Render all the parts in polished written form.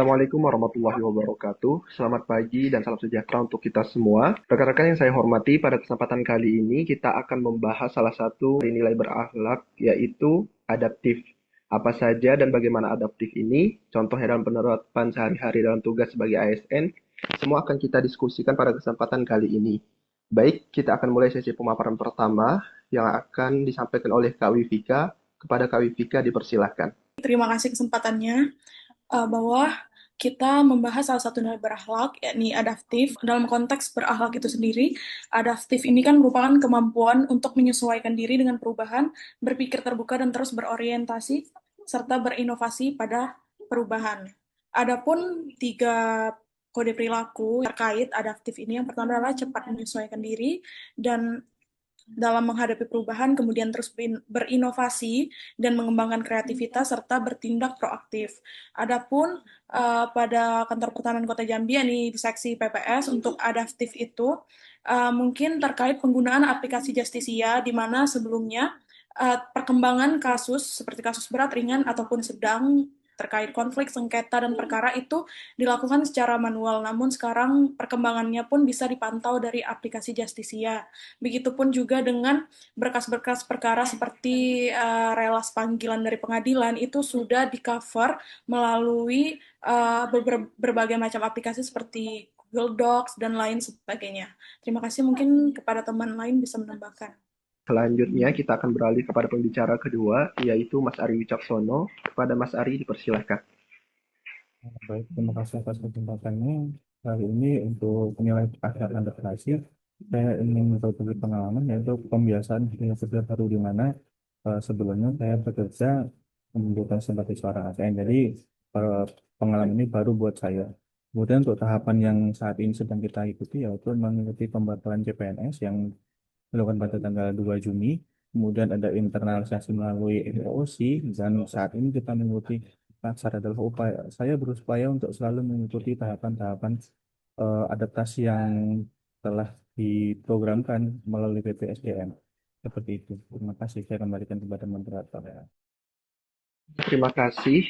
Assalamualaikum warahmatullahi wabarakatuh. Selamat pagi dan salam sejahtera untuk kita semua. Rekan-rekan yang saya hormati, pada kesempatan kali ini kita akan membahas salah satu nilai berakhlak, yaitu adaptif. Apa saja dan bagaimana adaptif ini, contohnya dalam penerapan sehari-hari dalam tugas sebagai ASN, semua akan kita diskusikan pada kesempatan kali ini. Baik, kita akan mulai sesi pemaparan pertama yang akan disampaikan oleh Kak Wifika. Kepada Kak Wifika dipersilahkan. Terima kasih kesempatannya, bahwa kita membahas salah satu nilai berakhlak, yakni adaptif. Dalam konteks berakhlak itu sendiri, adaptif ini kan merupakan kemampuan untuk menyesuaikan diri dengan perubahan, berpikir terbuka dan terus berorientasi, serta berinovasi pada perubahan. Adapun tiga kode perilaku terkait adaptif ini, yang pertama adalah cepat menyesuaikan diri, dan dalam menghadapi perubahan, kemudian terus berinovasi dan mengembangkan kreativitas serta bertindak proaktif. Adapun pada kantor pertahanan Kota Jambi ini di seksi PPS untuk adaptif itu mungkin terkait penggunaan aplikasi Justisia, di mana sebelumnya perkembangan kasus seperti kasus berat, ringan ataupun sedang terkait konflik, sengketa, dan perkara itu dilakukan secara manual. Namun sekarang perkembangannya pun bisa dipantau dari aplikasi Justisia. Begitupun juga dengan berkas-berkas perkara seperti relas panggilan dari pengadilan itu sudah di-cover melalui berbagai macam aplikasi seperti Google Docs dan lain sebagainya. Terima kasih, mungkin kepada teman lain bisa menambahkan. Selanjutnya kita akan beralih kepada pembicara kedua, yaitu Mas Ari Wicaksono. Kepada Mas Ari dipersilahkan. Baik, terima kasih atas kesempatannya. Kali ini untuk penilaian akhir adaptasi, saya ingin berbagi pengalaman yaitu pembiasaan dunia kerja baru di mana sebelumnya saya bekerja bukan sebagai seorang ASN. Jadi pengalaman ini baru buat saya. Kemudian untuk tahapan yang saat ini sedang kita ikuti yaitu mengikuti pembatalan CPNS yang dilakukan pada tanggal 2 Juni. Kemudian ada internalisasi melalui EOC dan saat ini kita mengikuti Laksar adalah upaya saya berupaya untuk selalu mengikuti tahapan-tahapan adaptasi yang telah diprogramkan melalui BPSDM. Seperti itu. Terima kasih. Saya kembalikan kepada moderator. Terima kasih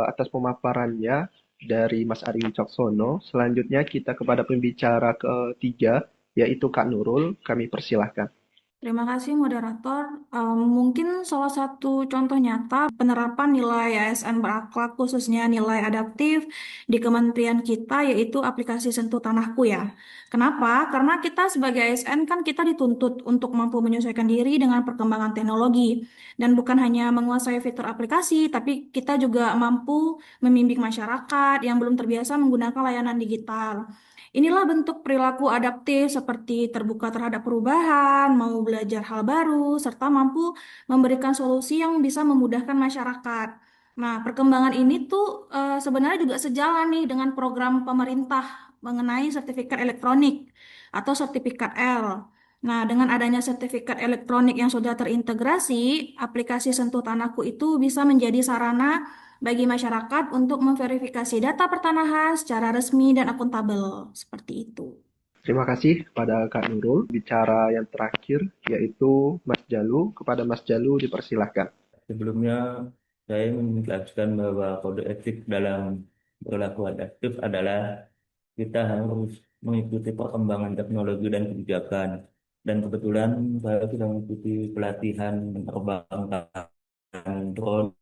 atas pemaparannya dari Mas Ari Wicaksono. Selanjutnya kita kepada pembicara ketiga, yaitu Kak Nurul. Kami persilahkan. Terima kasih moderator. Mungkin salah satu contoh nyata penerapan nilai ASN berakhlak khususnya nilai adaptif di kementerian kita yaitu aplikasi Sentuh Tanahku ya. Kenapa? Karena kita sebagai ASN kan kita dituntut untuk mampu menyesuaikan diri dengan perkembangan teknologi dan bukan hanya menguasai fitur aplikasi, tapi kita juga mampu membimbing masyarakat yang belum terbiasa menggunakan layanan digital. Inilah bentuk perilaku adaptif seperti terbuka terhadap perubahan, mau belajar hal baru, serta mampu memberikan solusi yang bisa memudahkan masyarakat. Nah, perkembangan ini tuh sebenarnya juga sejalan nih dengan program pemerintah mengenai sertifikat elektronik atau sertifikat L. Nah, dengan adanya sertifikat elektronik yang sudah terintegrasi, aplikasi Sentuh Tanahku itu bisa menjadi sarana bagi masyarakat untuk memverifikasi data pertanahan secara resmi dan akuntabel. Seperti itu. Terima kasih kepada Kak Nurul. Bicara yang terakhir, yaitu Mas Jalu. Kepada Mas Jalu dipersilahkan. Sebelumnya, saya menjelaskan bahwa kode etik dalam perilaku adaptif adalah kita harus mengikuti perkembangan teknologi dan kebijakan. Dan kebetulan saya sudah mengikuti pelatihan penerbangan drone,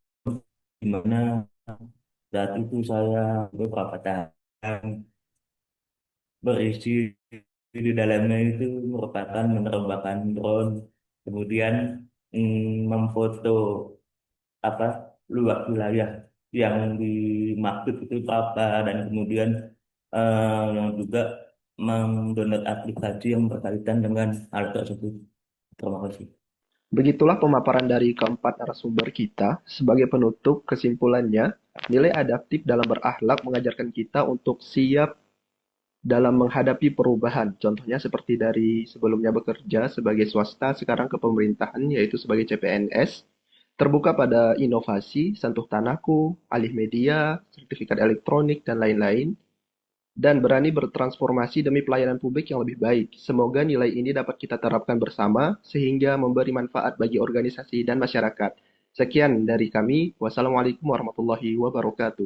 di mana saat itu saya beberapa tahapan berisi di dalamnya itu merupakan menerbangkan drone, kemudian memfoto apa luas wilayah yang dimaksud itu apa, dan kemudian yang juga mendownload aplikasi yang berkaitan dengan hal tersebut. Terima kasih. Begitulah pemaparan dari keempat narasumber kita. Sebagai penutup, kesimpulannya, nilai adaptif dalam berakhlak mengajarkan kita untuk siap dalam menghadapi perubahan. Contohnya seperti dari sebelumnya bekerja sebagai swasta, sekarang ke pemerintahan, yaitu sebagai CPNS. Terbuka pada inovasi, sentuh tanahku, alih media, sertifikat elektronik, dan lain-lain. Dan berani bertransformasi demi pelayanan publik yang lebih baik. Semoga nilai ini dapat kita terapkan bersama, sehingga memberi manfaat bagi organisasi dan masyarakat. Sekian dari kami. Wassalamualaikum warahmatullahi wabarakatuh.